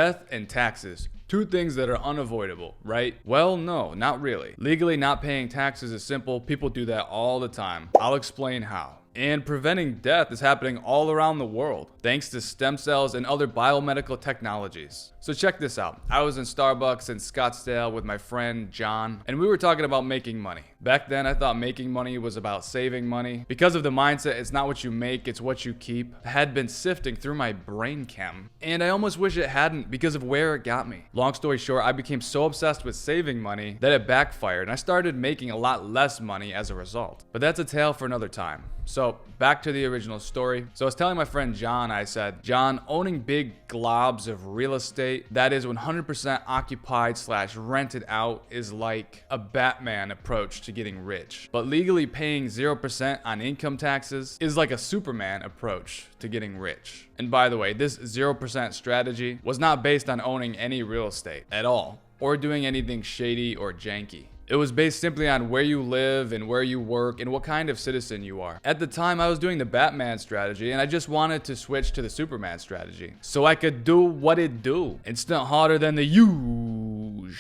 Death and taxes. Two things that are unavoidable, right? Well, no, not really. Legally not paying taxes is simple. People do that all the time. I'll explain how. And preventing death is happening all around the world, thanks to stem cells and other biomedical technologies. So check this out. I was in Starbucks in Scottsdale with my friend John, and we were talking about making money. Back then, I thought making money was about saving money. Because of the mindset, it's not what you make, it's what you keep, had been sifting through my brain chem. And I almost wish it hadn't because of where it got me. Long story short, I became so obsessed with saving money that it backfired, and I started making a lot less money as a result. But that's a tale for another time. So back to the original story. So I was telling my friend John, I said, John, owning big globs of real estate that is 100% occupied / rented out is like a Batman approach to getting rich. But legally paying 0% on income taxes is like a Superman approach to getting rich. And by the way, this 0% strategy was not based on owning any real estate at all, or doing anything shady or janky. It was based simply on where you live and where you work and what kind of citizen you are. At the time, I was doing the Batman strategy and I just wanted to switch to the Superman strategy so I could do what it do. Instant harder than the huge.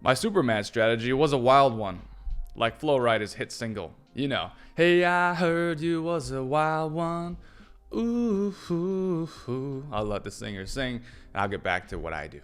My Superman strategy was a wild one, like Flo Rida's hit single. You know, hey, I heard you was a wild one. Ooh, ooh, ooh. I'll let the singer sing and I'll get back to what I do.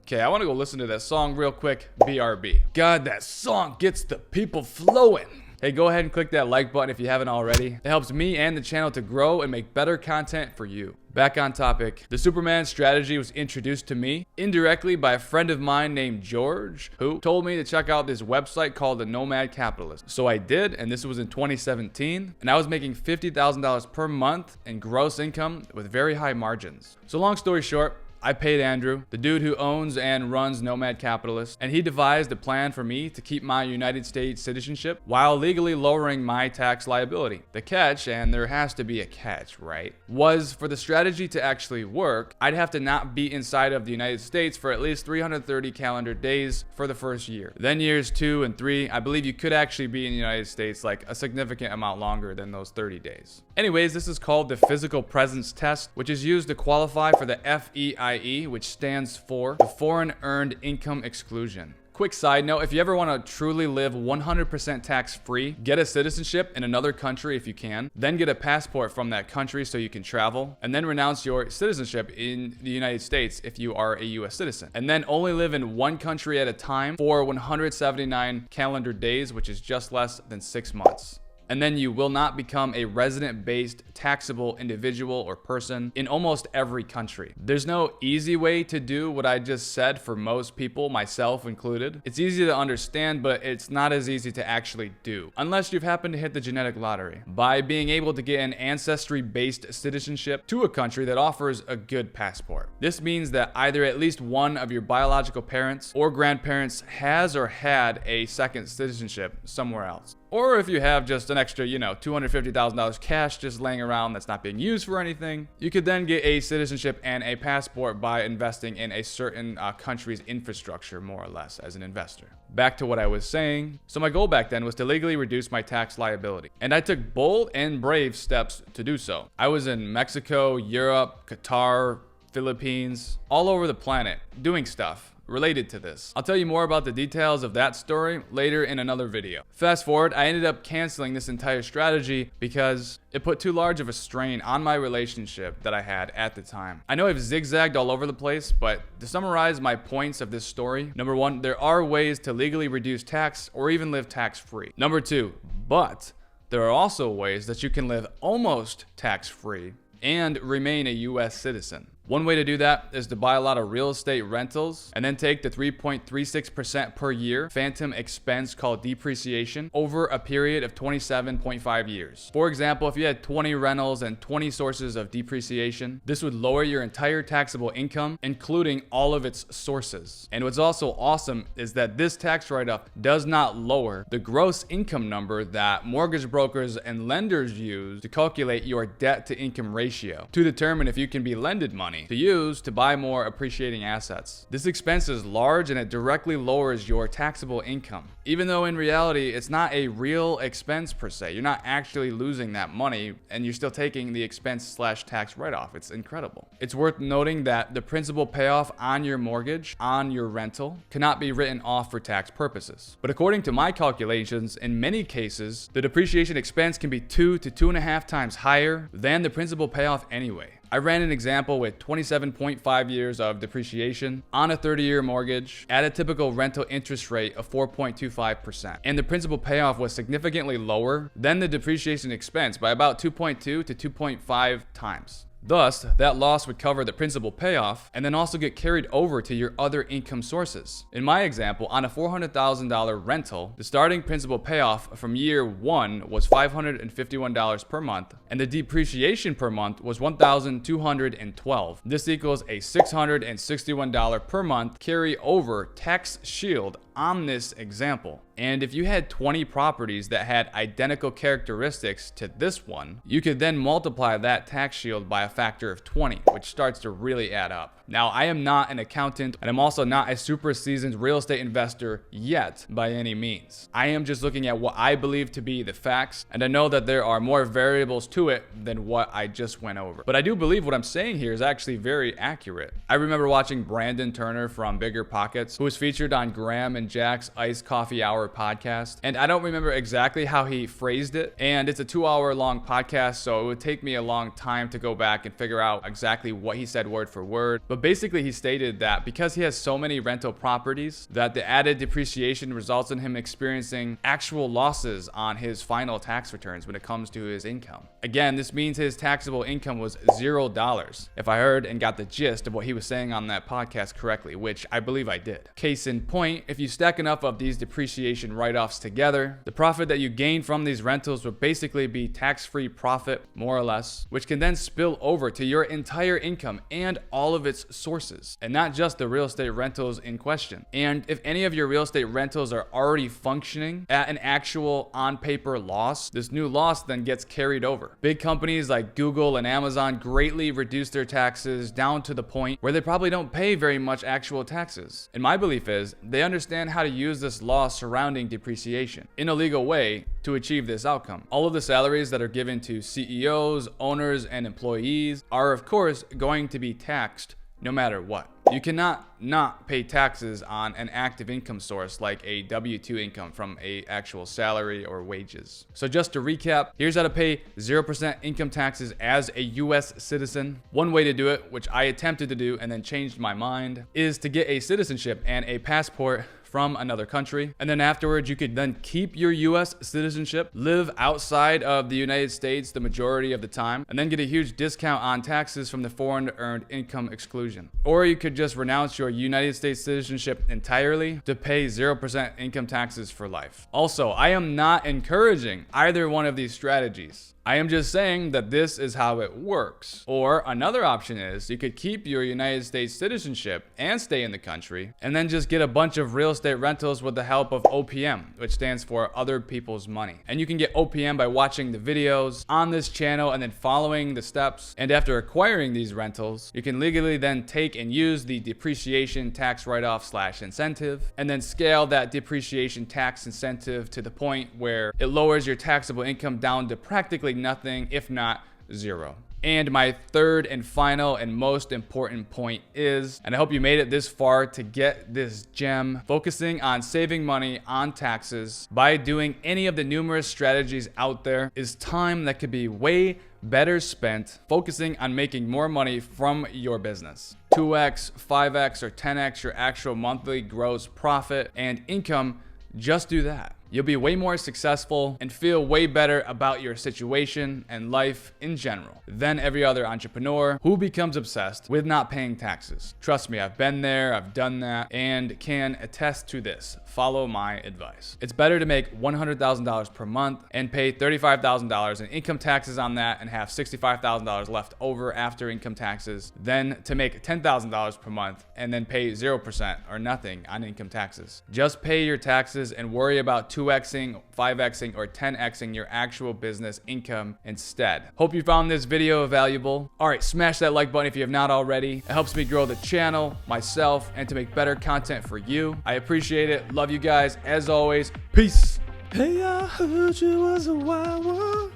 Okay, I want to go listen to that song real quick, BRB. God, that song gets the people flowing. Hey, go ahead and click that like button if you haven't already. It helps me and the channel to grow and make better content for you. Back on topic, the Superman strategy was introduced to me indirectly by a friend of mine named George, who told me to check out this website called the Nomad Capitalist. So I did, and this was in 2017, and I was making $50,000 per month in gross income with very high margins. So long story short, I paid Andrew, the dude who owns and runs Nomad Capitalist, and he devised a plan for me to keep my United States citizenship while legally lowering my tax liability. The catch, and there has to be a catch, right, was for the strategy to actually work, I'd have to not be inside of the United States for at least 330 calendar days for the first year. Then years 2 and 3, I believe you could actually be in the United States like a significant amount longer than those 30 days. Anyways, this is called the physical presence test, which is used to qualify for the FEI, which stands for the Foreign Earned Income Exclusion. Quick side note, if you ever want to truly live 100% tax-free, get a citizenship in another country if you can, then get a passport from that country so you can travel, and then renounce your citizenship in the United States if you are a US citizen. And then only live in one country at a time for 179 calendar days, which is just less than 6 months. And then you will not become a resident-based taxable individual or person in almost every country. There's no easy way to do what I just said for most people, myself included. It's easy to understand, but it's not as easy to actually do, unless you've happened to hit the genetic lottery. By being able to get an ancestry-based citizenship to a country that offers a good passport. This means that either at least one of your biological parents or grandparents has or had a second citizenship somewhere else. Or if you have just an extra, $250,000 cash just laying around that's not being used for anything, you could then get a citizenship and a passport by investing in a certain country's infrastructure, more or less, as an investor. Back to what I was saying. So my goal back then was to legally reduce my tax liability. And I took bold and brave steps to do so. I was in Mexico, Europe, Qatar, Philippines, all over the planet, doing stuff related to this. I'll tell you more about the details of that story later in another video. Fast forward, I ended up canceling this entire strategy because it put too large of a strain on my relationship that I had at the time. I know I've zigzagged all over the place, but to summarize my points of this story, number 1, there are ways to legally reduce tax or even live tax-free. Number 2, but there are also ways that you can live almost tax-free and remain a US citizen. One way to do that is to buy a lot of real estate rentals and then take the 3.36% per year phantom expense called depreciation over a period of 27.5 years. For example, if you had 20 rentals and 20 sources of depreciation, this would lower your entire taxable income, including all of its sources. And what's also awesome is that this tax write-off does not lower the gross income number that mortgage brokers and lenders use to calculate your debt to income ratio to determine if you can be lended money money to use to buy more appreciating assets. This expense is large and it directly lowers your taxable income. Even though in reality, it's not a real expense per se. You're not actually losing that money and you're still taking the expense/tax write-off. It's incredible. It's worth noting that the principal payoff on your mortgage, on your rental, cannot be written off for tax purposes. But according to my calculations, in many cases, the depreciation expense can be 2 to 2.5 times higher than the principal payoff anyway. I ran an example with 27.5 years of depreciation on a 30-year mortgage at a typical rental interest rate of 4.25%. And the principal payoff was significantly lower than the depreciation expense by about 2.2 to 2.5 times. Thus, that loss would cover the principal payoff and then also get carried over to your other income sources. In my example, on a $400,000 rental, the starting principal payoff from year 1 was $551 per month, and the depreciation per month was $1,212. This equals a $661 per month carry over tax shield on this example. And if you had 20 properties that had identical characteristics to this one, you could then multiply that tax shield by a factor of 20, which starts to really add up. Now, I am not an accountant, and I'm also not a super seasoned real estate investor yet by any means. I am just looking at what I believe to be the facts, and I know that there are more variables to it than what I just went over. But I do believe what I'm saying here is actually very accurate. I remember watching Brandon Turner from Bigger Pockets, who was featured on Graham and Jack's Iced Coffee Hour podcast, and I don't remember exactly how he phrased it, and it's a 2-hour long podcast, so it would take me a long time to go back and figure out exactly what he said word for word. But basically he stated that because he has so many rental properties, that the added depreciation results in him experiencing actual losses on his final tax returns when it comes to his income. Again, this means his taxable income was $0, if I heard and got the gist of what he was saying on that podcast correctly, which I believe I did. Case in point, if you stack enough of these depreciation write-offs together, the profit that you gain from these rentals would basically be tax-free profit, more or less, which can then spill over to your entire income and all of its sources, and not just the real estate rentals in question. And if any of your real estate rentals are already functioning at an actual on-paper loss, this new loss then gets carried over. Big companies like Google and Amazon greatly reduce their taxes down to the point where they probably don't pay very much actual taxes. And my belief is they understand how to use this law surrounding depreciation in a legal way to achieve this outcome. All of the salaries that are given to CEOs, owners, and employees are of course going to be taxed no matter what. You cannot not pay taxes on an active income source like a W-2 income from a actual salary or wages. So just to recap, here's how to pay 0% income taxes as a US citizen. One way to do it, which I attempted to do and then changed my mind, is to get a citizenship and a passport from another country. And then afterwards, you could then keep your US citizenship, live outside of the United States the majority of the time, and then get a huge discount on taxes from the foreign earned income exclusion. Or you could just renounce your United States citizenship entirely to pay 0% income taxes for life. Also, I am not encouraging either one of these strategies. I am just saying that this is how it works. Or another option is you could keep your United States citizenship and stay in the country and then just get a bunch of real estate rentals with the help of OPM, which stands for other people's money. And you can get OPM by watching the videos on this channel and then following the steps. And after acquiring these rentals, you can legally then take and use the depreciation tax write-off / incentive and then scale that depreciation tax incentive to the point where it lowers your taxable income down to practically nothing, if not zero. And my third and final and most important point is, and I hope you made it this far to get this gem, focusing on saving money on taxes by doing any of the numerous strategies out there is time that could be way better spent focusing on making more money from your business. 2x, 5x, or 10x your actual monthly gross profit and income. Just do that. You'll be way more successful and feel way better about your situation and life in general than every other entrepreneur who becomes obsessed with not paying taxes. Trust me, I've been there, I've done that, and can attest to this. Follow my advice. It's better to make $100,000 per month and pay $35,000 in income taxes on that and have $65,000 left over after income taxes than to make $10,000 per month and then pay 0% or nothing on income taxes. Just pay your taxes and worry about 2xing, 5xing, or 10xing your actual business income instead. Hope you found this video valuable. All right, smash that like button if you have not already. It helps me grow the channel, myself, and to make better content for you. I appreciate it. Love you guys. As always, peace. Hey, I heard you was a wild one.